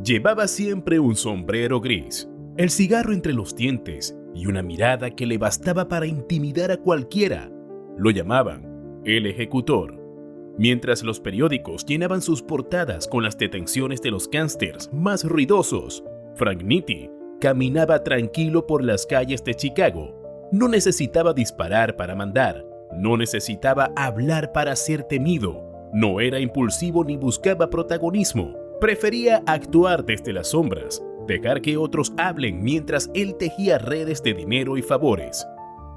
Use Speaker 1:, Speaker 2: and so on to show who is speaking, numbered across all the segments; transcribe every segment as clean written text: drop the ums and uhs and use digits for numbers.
Speaker 1: Llevaba siempre un sombrero gris, el cigarro entre los dientes y una mirada que le bastaba para intimidar a cualquiera. Lo llamaban el ejecutor. Mientras los periódicos llenaban sus portadas con las detenciones de los gángsters más ruidosos, Frank Nitti caminaba tranquilo por las calles de Chicago. No necesitaba disparar para mandar, no necesitaba hablar para ser temido, no era impulsivo ni buscaba protagonismo. Prefería actuar desde las sombras, dejar que otros hablen mientras él tejía redes de dinero y favores.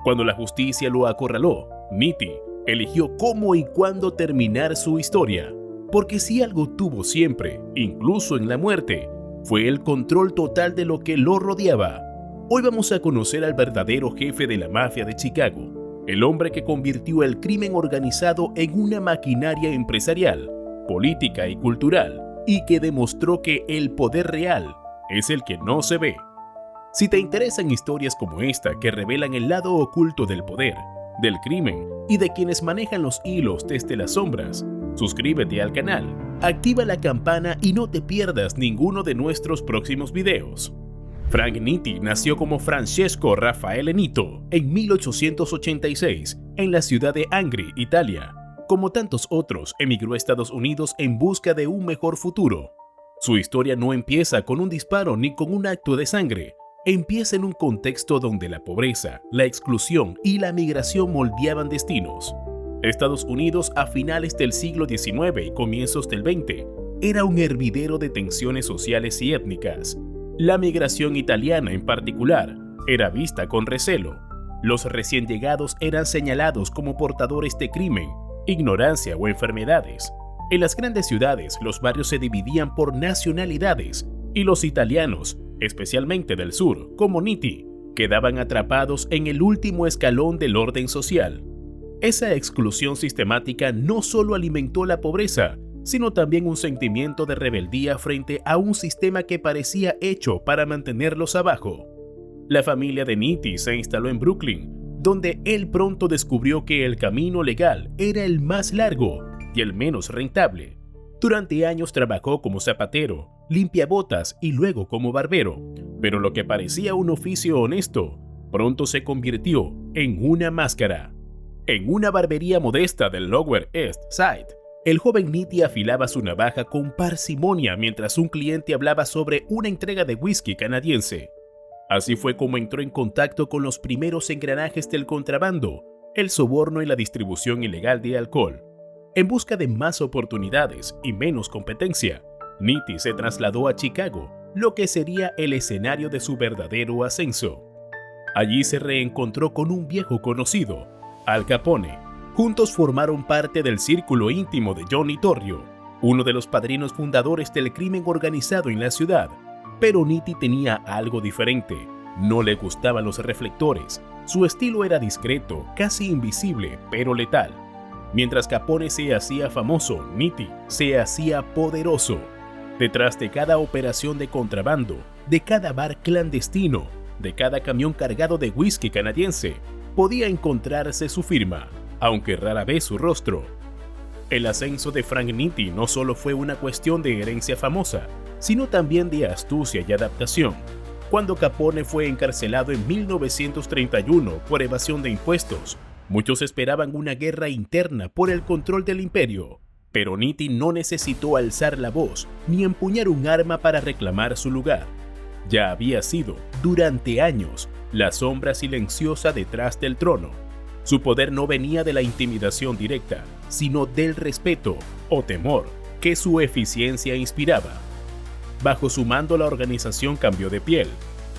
Speaker 1: Cuando la justicia lo acorraló, Nitti eligió cómo y cuándo terminar su historia, porque si algo tuvo siempre, incluso en la muerte, fue el control total de lo que lo rodeaba. Hoy vamos a conocer al verdadero jefe de la mafia de Chicago, el hombre que convirtió el crimen organizado en una maquinaria empresarial, política y cultural, y que demostró que el poder real es el que no se ve. Si te interesan historias como esta que revelan el lado oculto del poder, del crimen y de quienes manejan los hilos desde las sombras, suscríbete al canal, activa la campana y no te pierdas ninguno de nuestros próximos videos. Frank Nitti nació como Francesco Raffaele Nitto en 1886 en la ciudad de Angri, Italia. Como tantos otros, emigró a Estados Unidos en busca de un mejor futuro. Su historia no empieza con un disparo ni con un acto de sangre. Empieza en un contexto donde la pobreza, la exclusión y la migración moldeaban destinos. Estados Unidos a finales del siglo XIX y comienzos del XX era un hervidero de tensiones sociales y étnicas. La migración italiana en particular era vista con recelo. Los recién llegados eran señalados como portadores de crimen, ignorancia o enfermedades. En las grandes ciudades los barrios se dividían por nacionalidades y los italianos, especialmente del sur, como Nitti, quedaban atrapados en el último escalón del orden social. Esa exclusión sistemática no solo alimentó la pobreza, sino también un sentimiento de rebeldía frente a un sistema que parecía hecho para mantenerlos abajo. La familia de Nitti se instaló en Brooklyn, donde él pronto descubrió que el camino legal era el más largo y el menos rentable. Durante años trabajó como zapatero, limpiabotas y luego como barbero, pero lo que parecía un oficio honesto pronto se convirtió en una máscara. En una barbería modesta del Lower East Side, el joven Nitti afilaba su navaja con parsimonia mientras un cliente hablaba sobre una entrega de whisky canadiense. Así fue como entró en contacto con los primeros engranajes del contrabando, el soborno y la distribución ilegal de alcohol. En busca de más oportunidades y menos competencia, Nitti se trasladó a Chicago, lo que sería el escenario de su verdadero ascenso. Allí se reencontró con un viejo conocido, Al Capone. Juntos formaron parte del círculo íntimo de Johnny Torrio, uno de los padrinos fundadores del crimen organizado en la ciudad. Pero Nitti tenía algo diferente. No le gustaban los reflectores. Su estilo era discreto, casi invisible, pero letal. Mientras Capone se hacía famoso, Nitti se hacía poderoso. Detrás de cada operación de contrabando, de cada bar clandestino, de cada camión cargado de whisky canadiense, podía encontrarse su firma, aunque rara vez su rostro. El ascenso de Frank Nitti no solo fue una cuestión de herencia famosa, sino también de astucia y adaptación. Cuando Capone fue encarcelado en 1931 por evasión de impuestos, muchos esperaban una guerra interna por el control del imperio, pero Nitti no necesitó alzar la voz ni empuñar un arma para reclamar su lugar. Ya había sido, durante años, la sombra silenciosa detrás del trono. Su poder no venía de la intimidación directa, sino del respeto o temor que su eficiencia inspiraba. Bajo su mando la organización cambió de piel.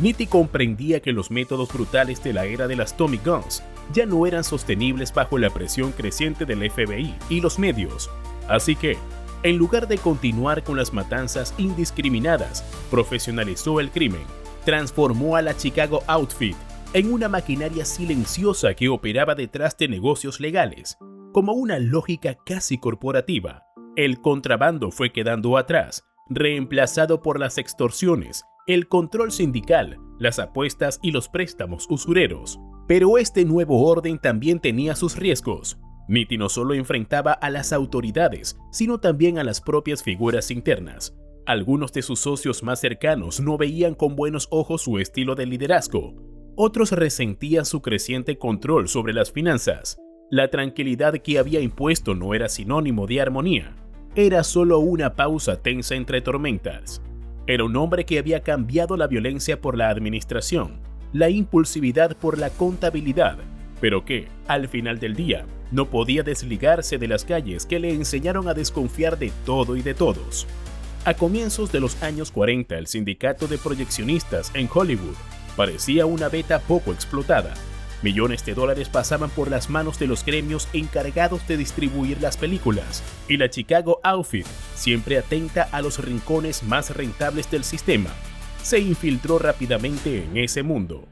Speaker 1: Nitti comprendía que los métodos brutales de la era de las Tommy Guns ya no eran sostenibles bajo la presión creciente del FBI y los medios. Así que, en lugar de continuar con las matanzas indiscriminadas, profesionalizó el crimen, transformó a la Chicago Outfit en una maquinaria silenciosa que operaba detrás de negocios legales, como una lógica casi corporativa. El contrabando fue quedando atrás, reemplazado por las extorsiones, el control sindical, las apuestas y los préstamos usureros. Pero este nuevo orden también tenía sus riesgos. Nitti no solo enfrentaba a las autoridades, sino también a las propias figuras internas. Algunos de sus socios más cercanos no veían con buenos ojos su estilo de liderazgo. Otros resentían su creciente control sobre las finanzas. La tranquilidad que había impuesto no era sinónimo de armonía. Era solo una pausa tensa entre tormentas. Era un hombre que había cambiado la violencia por la administración, la impulsividad por la contabilidad, pero que, al final del día, no podía desligarse de las calles que le enseñaron a desconfiar de todo y de todos. A comienzos de los años 40, el sindicato de proyeccionistas en Hollywood parecía una beta poco explotada. Millones de dólares pasaban por las manos de los gremios encargados de distribuir las películas, y la Chicago Outfit, siempre atenta a los rincones más rentables del sistema, se infiltró rápidamente en ese mundo.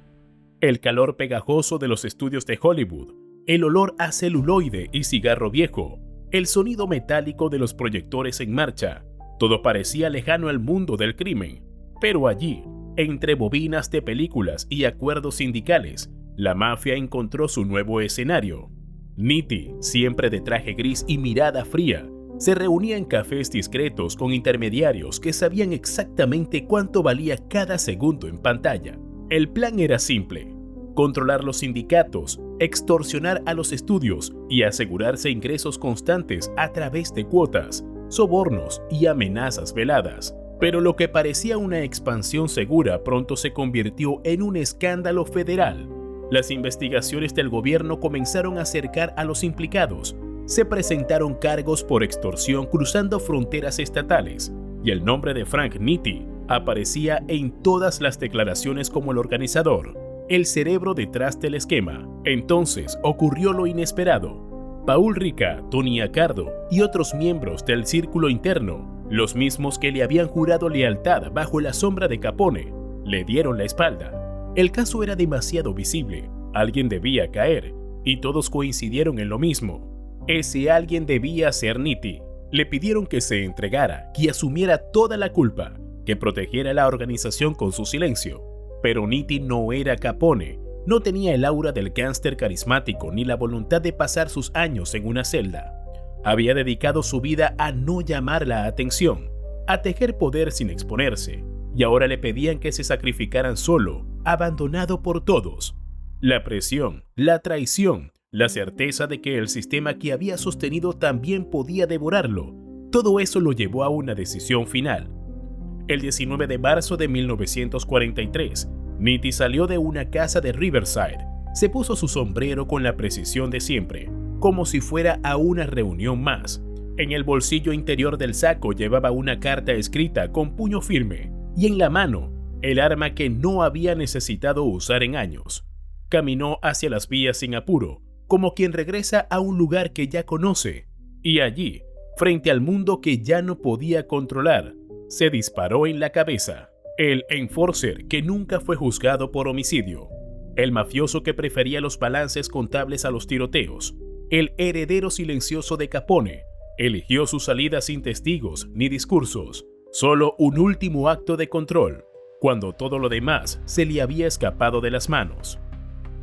Speaker 1: El calor pegajoso de los estudios de Hollywood, el olor a celuloide y cigarro viejo, el sonido metálico de los proyectores en marcha, todo parecía lejano al mundo del crimen, pero allí, entre bobinas de películas y acuerdos sindicales, la mafia encontró su nuevo escenario. Nitti, siempre de traje gris y mirada fría, se reunía en cafés discretos con intermediarios que sabían exactamente cuánto valía cada segundo en pantalla. El plan era simple: controlar los sindicatos, extorsionar a los estudios y asegurarse ingresos constantes a través de cuotas, sobornos y amenazas veladas. Pero lo que parecía una expansión segura pronto se convirtió en un escándalo federal. Las investigaciones del gobierno comenzaron a acercar a los implicados. Se presentaron cargos por extorsión cruzando fronteras estatales, y el nombre de Frank Nitti aparecía en todas las declaraciones como el organizador, el cerebro detrás del esquema. Entonces ocurrió lo inesperado. Paul Ricca, Tony Accardo y otros miembros del círculo interno, los mismos que le habían jurado lealtad bajo la sombra de Capone, le dieron la espalda. El caso era demasiado visible, alguien debía caer, y todos coincidieron en lo mismo: ese alguien debía ser Nitti. Le pidieron que se entregara, que asumiera toda la culpa, que protegiera a la organización con su silencio. Pero Nitti no era Capone, no tenía el aura del gángster carismático ni la voluntad de pasar sus años en una celda. Había dedicado su vida a no llamar la atención, a tejer poder sin exponerse, y ahora le pedían que se sacrificaran solo, abandonado por todos. La presión, la traición, la certeza de que el sistema que había sostenido también podía devorarlo, todo eso lo llevó a una decisión final. El 19 de marzo de 1943, Nitti salió de una casa de Riverside, se puso su sombrero con la precisión de siempre, como si fuera a una reunión más. En el bolsillo interior del saco llevaba una carta escrita con puño firme, y en la mano, el arma que no había necesitado usar en años. Caminó hacia las vías sin apuro, como quien regresa a un lugar que ya conoce, y allí, frente al mundo que ya no podía controlar, se disparó en la cabeza. El enforcer que nunca fue juzgado por homicidio, el mafioso que prefería los balances contables a los tiroteos, el heredero silencioso de Capone, eligió su salida sin testigos ni discursos, solo un último acto de control, cuando todo lo demás se le había escapado de las manos.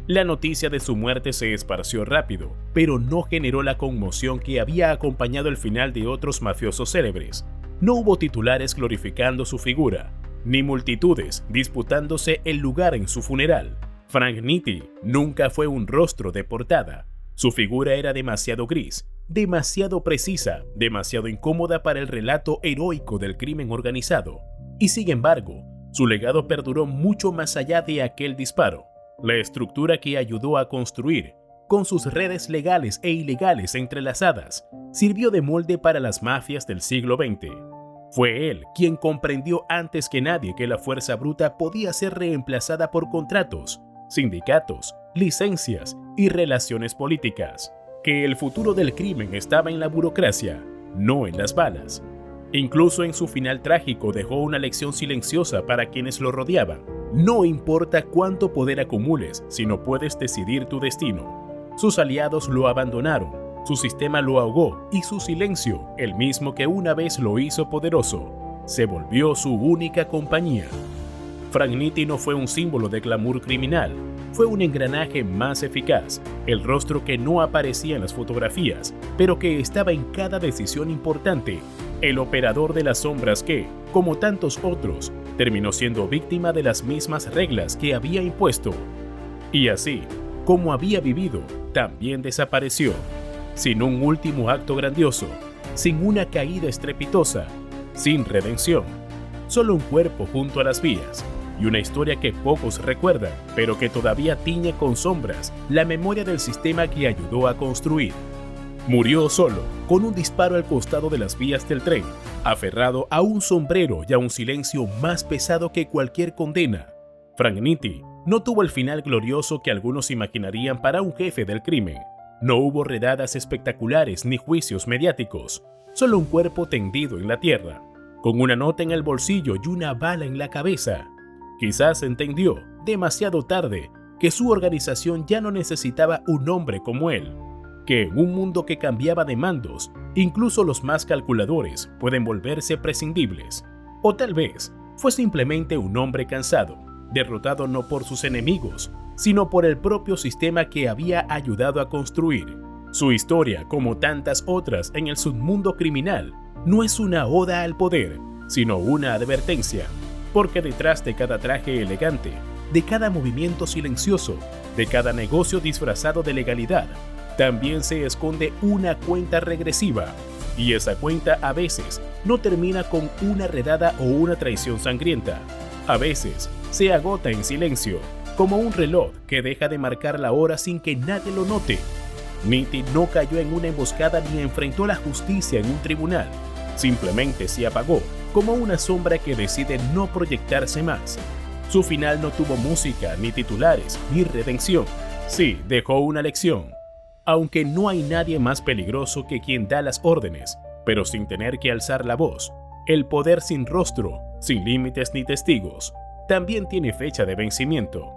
Speaker 1: La noticia de su muerte se esparció rápido, pero no generó la conmoción que había acompañado el final de otros mafiosos célebres. No hubo titulares glorificando su figura, ni multitudes disputándose el lugar en su funeral. Frank Nitti nunca fue un rostro de portada. Su figura era demasiado gris, demasiado precisa, demasiado incómoda para el relato heroico del crimen organizado. Y sin embargo, su legado perduró mucho más allá de aquel disparo. La estructura que ayudó a construir, con sus redes legales e ilegales entrelazadas, sirvió de molde para las mafias del siglo XX. Fue él quien comprendió antes que nadie que la fuerza bruta podía ser reemplazada por contratos, sindicatos, licencias y relaciones políticas, que el futuro del crimen estaba en la burocracia, no en las balas. Incluso en su final trágico dejó una lección silenciosa para quienes lo rodeaban: no importa cuánto poder acumules si no puedes decidir tu destino. Sus aliados lo abandonaron, su sistema lo ahogó y su silencio, el mismo que una vez lo hizo poderoso, se volvió su única compañía. Frank Nitti no fue un símbolo de glamour criminal, fue un engranaje más eficaz, el rostro que no aparecía en las fotografías, pero que estaba en cada decisión importante, el operador de las sombras que, como tantos otros, terminó siendo víctima de las mismas reglas que había impuesto. Y así, como había vivido, también desapareció, sin un último acto grandioso, sin una caída estrepitosa, sin redención. Solo un cuerpo junto a las vías y una historia que pocos recuerdan, pero que todavía tiñe con sombras la memoria del sistema que ayudó a construir. Murió solo, con un disparo al costado de las vías del tren, aferrado a un sombrero y a un silencio más pesado que cualquier condena. Frank Nitti no tuvo el final glorioso que algunos imaginarían para un jefe del crimen. No hubo redadas espectaculares ni juicios mediáticos, solo un cuerpo tendido en la tierra, con una nota en el bolsillo y una bala en la cabeza. Quizás entendió, demasiado tarde, que su organización ya no necesitaba un hombre como él, que en un mundo que cambiaba de mandos, incluso los más calculadores pueden volverse prescindibles. O tal vez fue simplemente un hombre cansado, derrotado no por sus enemigos, sino por el propio sistema que había ayudado a construir. Su historia, como tantas otras en el submundo criminal, no es una oda al poder, sino una advertencia, porque detrás de cada traje elegante, de cada movimiento silencioso, de cada negocio disfrazado de legalidad, también se esconde una cuenta regresiva, y esa cuenta a veces no termina con una redada o una traición sangrienta. A veces se agota en silencio, como un reloj que deja de marcar la hora sin que nadie lo note. Nitti no cayó en una emboscada ni enfrentó la justicia en un tribunal. Simplemente se apagó, como una sombra que decide no proyectarse más. Su final no tuvo música, ni titulares, ni redención. Sí, dejó una lección. Aunque no hay nadie más peligroso que quien da las órdenes, pero sin tener que alzar la voz. El poder sin rostro, sin límites ni testigos, también tiene fecha de vencimiento.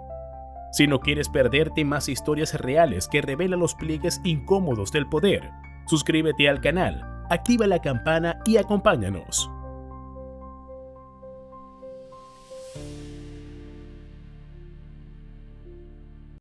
Speaker 1: Si no quieres perderte más historias reales que revelan los pliegues incómodos del poder, suscríbete al canal, activa la campana y acompáñanos.